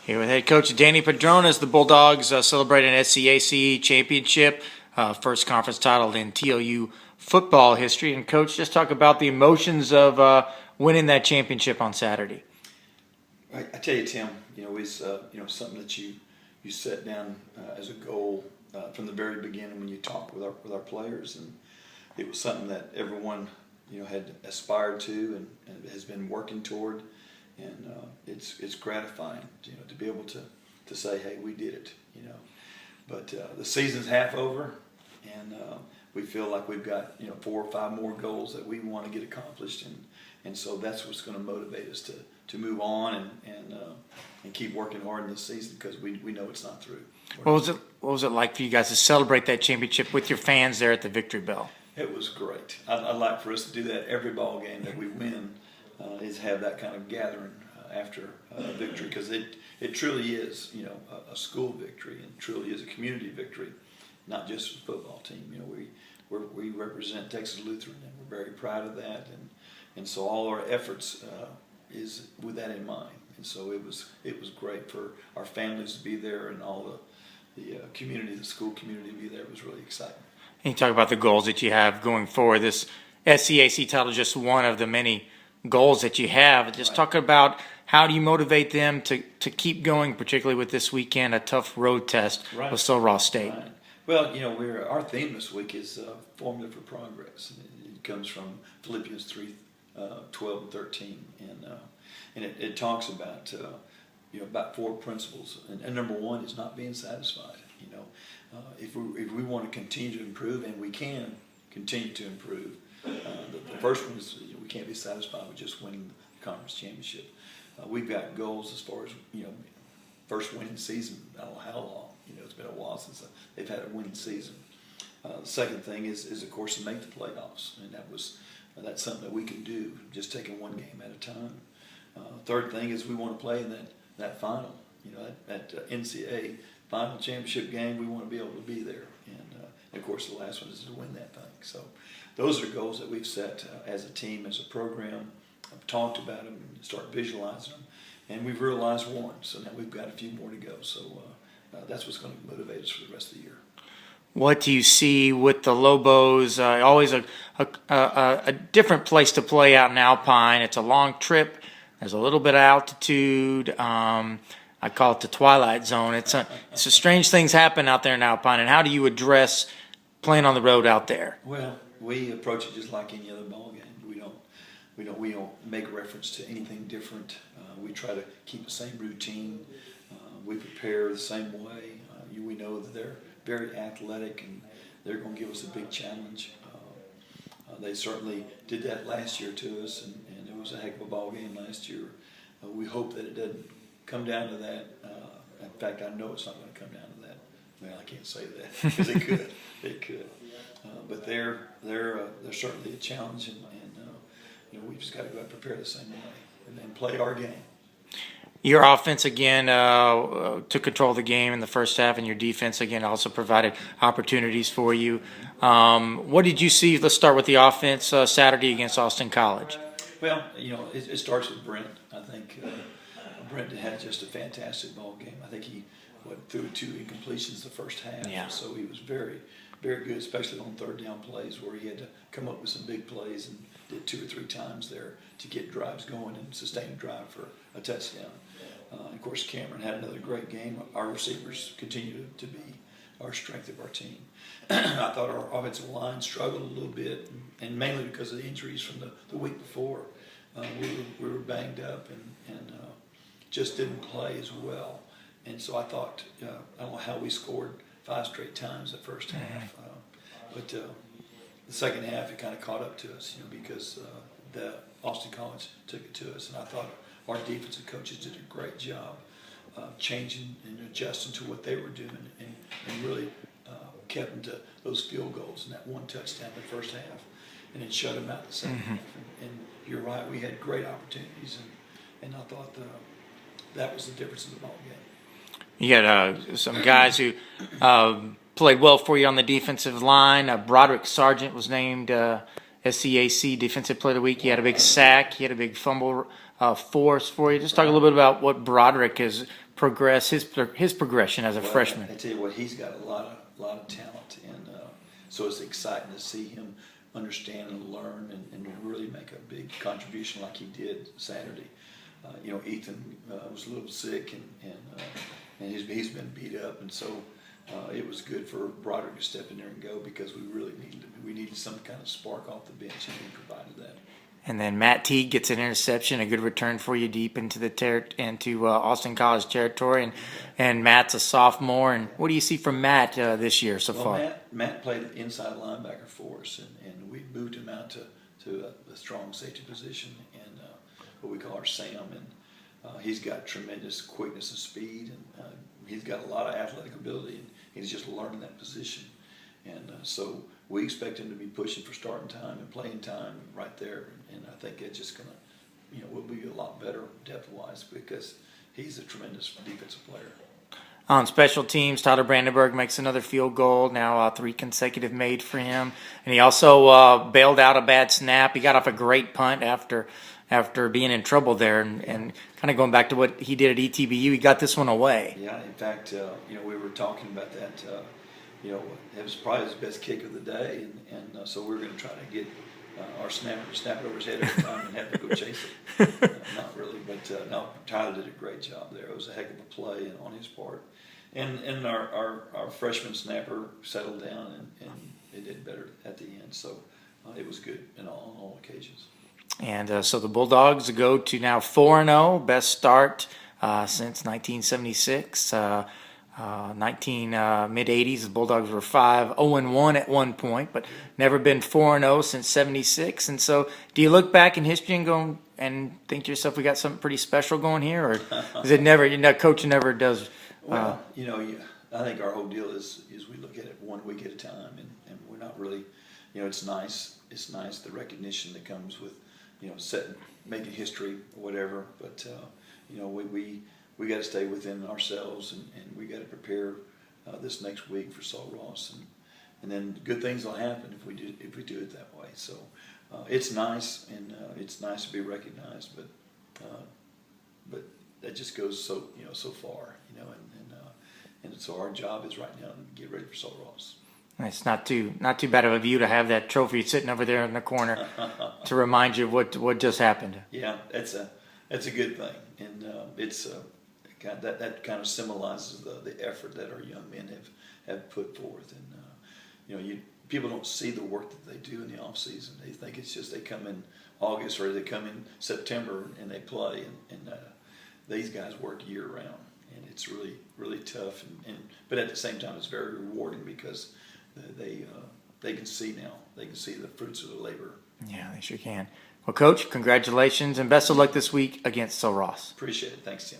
Here with head coach Danny Padron as the Bulldogs celebrate an SCAC championship, first conference title in TLU football history. And coach, just talk about the emotions of winning that championship on Saturday. I tell you, Tim, it's something that you set down as a goal from the very beginning when you talked with our players, and it was something that everyone had aspired to and has been working toward. And it's gratifying, to be able to say, hey, we did it, But the season's half over, and we feel like we've got 4 or 5 more goals that we want to get accomplished, and so that's what's going to motivate us to move on and keep working hard in this season, because we know it's not through. What was it like for you guys to celebrate that championship with your fans there at the Victory Bell? It was great. I'd like for us to do that every ball game that we win. Is have that kind of gathering after victory, because it truly is a school victory, and truly is a community victory, not just a football team. We represent Texas Lutheran, and we're very proud of that, and so all our efforts is with that in mind. And so it was great for our families to be there, and all the community, the school community to be there. It was really exciting. And you talk about the goals that you have going forward. This SCAC title is just one of the many goals that you have. Just talk about how do you motivate them to keep going, particularly with this weekend, a tough road test with Sul Ross State. Right. Well, our theme this week is formula for progress. It comes from Philippians 3:12 and 13, and it talks about about 4 principles. And number 1 is not being satisfied. If we want to continue to improve, and we can continue to improve. The first one is we can't be satisfied with just winning the conference championship. We've got goals as far as first winning season. I don't know how long. It's been a while since they've had a winning season. The second thing is of course to make the playoffs, and that's something that we can do, just taking one game at a time. Third thing is we want to play in that final, that NCAA final championship game. We want to be able to be there, and of course the last one is to win that thing. So those are goals that we've set as a team, as a program. I've talked about them and start visualizing them, and we've realized one. So now we've got a few more to go. So that's what's going to motivate us for the rest of the year. What do you see with the Lobos? Always a different place to play out in Alpine. It's a long trip. There's a little bit of altitude. I call it the twilight zone. It's a strange things happen out there in Alpine. And how do you address playing on the road out there? Well, we approach it just like any other ball game. We don't make reference to anything different. We try to keep the same routine. We prepare the same way. We know that they're very athletic, and they're going to give us a big challenge. They certainly did that last year to us, and it was a heck of a ball game last year. We hope that it doesn't come down to that. In fact, I know it's not going to come down to that. Well, I can't say that because it could. It could. But they're certainly a challenge, and we just got to go out and prepare the same way and then play our game. Your offense again took control of the game in the first half, and your defense again also provided opportunities for you. What did you see? Let's start with the offense Saturday against Austin College. Well, it starts with Brent. I think Brent had just a fantastic ball game. I think he threw 2 incompletions the first half. Yeah. So he was very, very good, especially on third down plays where he had to come up with some big plays, and did 2 or 3 times there to get drives going and sustain a drive for a touchdown. Of course, Cameron had another great game. Our receivers continue to be our strength of our team. I thought our offensive line struggled a little bit, and mainly because of the injuries from the week before. We were banged up and just didn't play as well. And so I thought, I don't know how we scored 5 straight times the first half. But the second half, it kind of caught up to us, because the Austin College took it to us. And I thought our defensive coaches did a great job changing and adjusting to what they were doing, and really kept them to those field goals and that 1 touchdown in the first half, and then shut them out the second half. And you're right, we had great opportunities, and I thought that was the difference in the ball game. You had some guys who played well for you on the defensive line. Broderick Sargent was named SCAC Defensive Player of the Week. He had a big sack. He had a big fumble force for you. Just talk a little bit about what Broderick has progress his progression as a freshman? I tell you what, he's got a lot of talent, and so it's exciting to see him understand and learn and really make a big contribution like he did Saturday. Ethan was a little sick, and he's been beat up, and so it was good for Broderick to step in there and go, because we needed some kind of spark off the bench, and he provided that. And then Matt Teague gets an interception, a good return for you deep into into Austin College territory, and Matt's a sophomore. And what do you see from Matt this year so far? Matt played inside linebacker for us, and we moved him out to a strong safety position, and what we call our Sam, and he's got tremendous quickness and speed, and he's got a lot of athletic ability, and he's just learning that position. And so we expect him to be pushing for starting time and playing time right there. And I think it's just going to, we'll be a lot better depth-wise, because he's a tremendous defensive player. On special teams, Tyler Brandenburg makes another field goal, now 3 consecutive made for him. And he also bailed out a bad snap. He got off a great punt after being in trouble there. And kind of going back to what he did at ETBU, he got this one away. Yeah, in fact, we were talking about that. It was probably his best kick of the day, and so we're going to try to get our snapper snap it over his head every time and have to go chase it. Not really, but no, Tyler did a great job there. It was a heck of a play on his part, and our freshman snapper settled down, and it did better at the end. So it was good on all occasions. And so the Bulldogs go to now 4-0, best start since 1976. Mid-80s, the Bulldogs were 5-0-1 at one point, but never been 4-0 since 76. And so do you look back in history and go and think to yourself, we got something pretty special going here? Or is it never, coach never does? Well, I think our whole deal is we look at it 1 week at a time, and we're not really, it's nice. It's nice, the recognition that comes with, making history or whatever, but, we got to stay within ourselves, and we got to prepare this next week for Sul Ross, and then good things will happen if we do it that way. So it's nice, and it's nice to be recognized, but that just goes so far, and so our job is right now to get ready for Sul Ross. It's not too bad of a view to have that trophy sitting over there in the corner to remind you of what just happened. Yeah, that's a good thing, and it's. That kind of symbolizes the effort that our young men have put forth, and people don't see the work that they do in the off season. They think it's just they come in August or they come in September and they play, and these guys work year round, and it's really really tough. But at the same time, it's very rewarding, because they can see now, they can see the fruits of their labor. Yeah, they sure can. Well, Coach, congratulations and best of luck this week against Sul Ross. Appreciate it. Thanks, Tim.